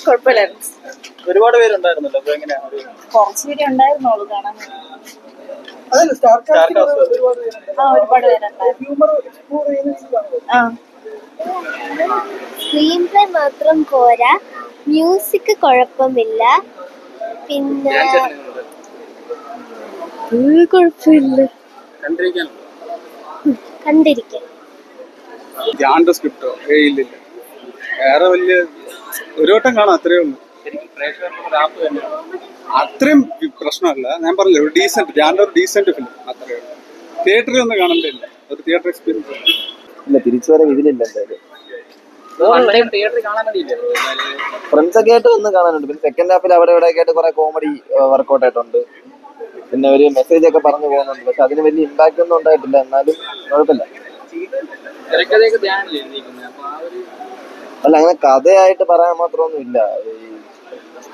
കുഴപ്പമില്ലായിരുന്നു. ഒരുപാട് പേരുണ്ടായിരുന്നല്ലോ, അപ്പൊ എങ്ങനെയാ? കുറച്ച് പേര് ഉണ്ടായിരുന്നുള്ളൂ കാണാൻ. ഒരുപാട് പേരുണ്ടായിരുന്നു. സ്ക്രീൻ പ്ലേ മാത്രം പോരാ, മ്യൂസിക് കുഴപ്പമില്ല, പിന്നെ കുഴപ്പമില്ല, കണ്ടിരിക്കാൻ. സ്ക്രിപ്റ്റോ ഇല്ലില്ല, വേറെ വലിയ ഒരു വട്ടം കാണാം, അത്രേ ഉള്ളൂ. അത്രയും പ്രശ്നമല്ല, ഞാൻ പറഞ്ഞില്ല, ഒരു ഡീസന്റ് ഫിലിം, അത്രേ ഉള്ളൂ. തിയേറ്ററിൽ ഒന്നും കാണണ്ടില്ല, ഒരു തിയേറ്റർ എക്സ്പീരിയൻസ് ഇല്ല. തിരിച്ചു വരെ ഇതിലില്ല എന്തായാലും. ഫ്രണ്ട്സ് ഒക്കെ ആയിട്ട് ഒന്ന് കാണാനുണ്ട്. പിന്നെ സെക്കൻഡ് ഹാഫിൽ അവിടെ ഇവിടെ ആയിട്ട് കുറെ കോമഡി വർക്കൗട്ട് ആയിട്ടുണ്ട്. പിന്നെ ഒരു മെസ്സേജ് ഒക്കെ പറഞ്ഞു പോകുന്നുണ്ട്, പക്ഷെ അതിന് വലിയ ഇമ്പാക്ട് ഒന്നും ഉണ്ടായിട്ടില്ല. എന്നാലും കുഴപ്പമില്ല. അല്ല, അങ്ങനെ കഥയായിട്ട് പറയാൻ മാത്രമൊന്നും ഇല്ല.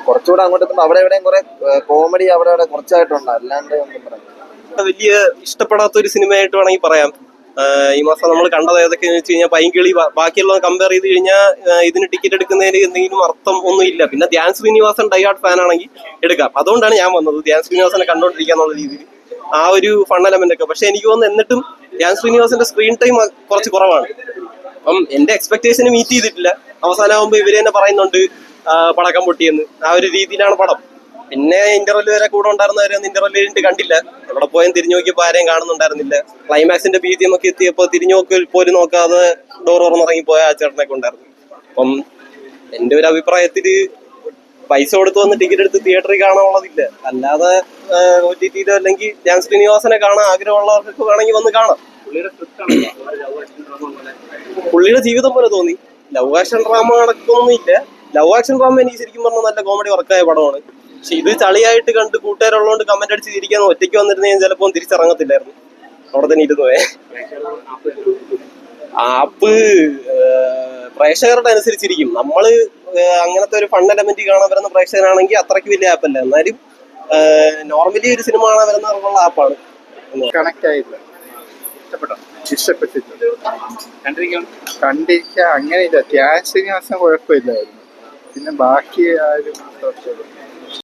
കുറച്ചുകൂടെ അങ്ങോട്ട് എത്തുമ്പോൾ അവിടെ എവിടെയും കുറെ കോമഡി അവിടെ ഇവിടെ കുറച്ചായിട്ടുണ്ട്, അല്ലാണ്ട് ഒന്നും പറയാം. വലിയ ഇഷ്ടപ്പെടാത്ത ഒരു സിനിമയായിട്ട് വേണമെങ്കിൽ പറയാം. ഈ മാസം നമ്മൾ കണ്ടത് ഏതൊക്കെയാന്ന് വെച്ച് കഴിഞ്ഞാൽ പൈങ്കിളി. ബാക്കിയുള്ള കമ്പയർ ചെയ്ത് കഴിഞ്ഞാൽ ഇതിന് ടിക്കറ്റ് എടുക്കുന്നതിന് എന്തെങ്കിലും അർത്ഥം ഒന്നും ഇല്ല. പിന്നെ ധ്യാൻ ശ്രീനിവാസൻ ഡൈഹാർഡ് ഫാൻ ആണെങ്കിൽ എടുക്കാം. അതുകൊണ്ടാണ് ഞാൻ വന്നത്, ധ്യാൻ ശ്രീനിവാസനെ കണ്ടോണ്ടിരിക്കാന്നുള്ള രീതിയിൽ ആ ഒരു ഫൺ എലമെന്റ് ഒക്കെ. പക്ഷെ എനിക്ക് തോന്നുന്നു എന്നിട്ടും ധ്യാൻ ശ്രീനിവാസന്റെ സ്ക്രീൻ ടൈം കുറച്ച് കുറവാണ്. അപ്പം എന്റെ എക്സ്പെക്ടേഷന് മീറ്റ് ചെയ്തിട്ടില്ല. അവസാനമാകുമ്പോൾ ഇവര് തന്നെ പറയുന്നുണ്ട് പടക്കം പൊട്ടിയെന്ന്. ആ ഒരു രീതിയിലാണ് പടം. പിന്നെ ഇന്റർവെല് വരെ കൂടെ ഉണ്ടായിരുന്നവരൊന്നും ഇന്റർവെല്ലിട്ട് കണ്ടില്ല. അവിടെ പോയും തിരിഞ്ഞു നോക്കിയപ്പോൾ ആരെയും കാണുന്നുണ്ടായിരുന്നില്ല. ക്ലൈമാക്സിന്റെ BGM ഒക്കെ എത്തിയപ്പോൾ തിരിഞ്ഞു പോലും നോക്കാതെ ഡോർ തുറന്നിറങ്ങി പോയ ആ ചേട്ടനൊക്കെ ഉണ്ടായിരുന്നു. അപ്പം എന്റെ ഒരു അഭിപ്രായത്തില് പൈസ കൊടുത്ത് വന്ന് ടിക്കറ്റ് എടുത്ത് തിയേറ്ററിൽ കാണാനുള്ളതില്ല. അല്ലാതെ OTT-ലോ അല്ലെങ്കിൽ ധ്യാൻ ശ്രീനിവാസനെ കാണാൻ ആഗ്രഹമുള്ളവർക്കൊക്കെ വേണമെങ്കിൽ വന്ന് കാണാം. പുള്ളിയുടെ ജീവിതം പോലെ തോന്നി. ലവ് ആക്ഷൻ ഡ്രാമ നടക്കൊന്നും ഇല്ല. ലവ് ആക്ഷൻ ഡ്രാമ എനിക്ക് ശരിക്കും പറഞ്ഞാൽ നല്ല കോമഡി വർക്കായ പടമാണ്. പക്ഷെ ഇത് ചളിയായിട്ട് കണ്ട് കൂട്ടുകാരുള്ളതുകൊണ്ട് കമന്റ് അടിച്ച് തിരിക്കാൻ ഒറ്റയ്ക്ക് വന്നിരുന്നെങ്കിൽ ചിലപ്പോൾ തിരിച്ചിറങ്ങത്തില്ലായിരുന്നു, അവിടെ തന്നെ ഇരുന്നു പോയെ. ആപ്പ് പ്രേക്ഷകരുടെ അനുസരിച്ചിരിക്കും. നമ്മള് അങ്ങനത്തെ ഒരു ഫൺ എലമെന്റ് കാണാൻ വരുന്ന പ്രേക്ഷകനാണെങ്കിൽ അത്രയ്ക്ക് വലിയ ആപ്പല്ല. എന്നാലും നോർമലി ഒരു സിനിമ കാണാൻ വരുന്നവർക്കുള്ള ആപ്പാണ്. കണക്ട് ആയില്ല, ഇഷ്ടപ്പെട്ടില്ല, കണ്ടിരിക്കാൻ അങ്ങനെയില്ല. ധ്യാൻ ശ്രീനിവാസൻ കുഴപ്പമില്ലായിരുന്നു. പിന്നെ ബാക്കി ആരും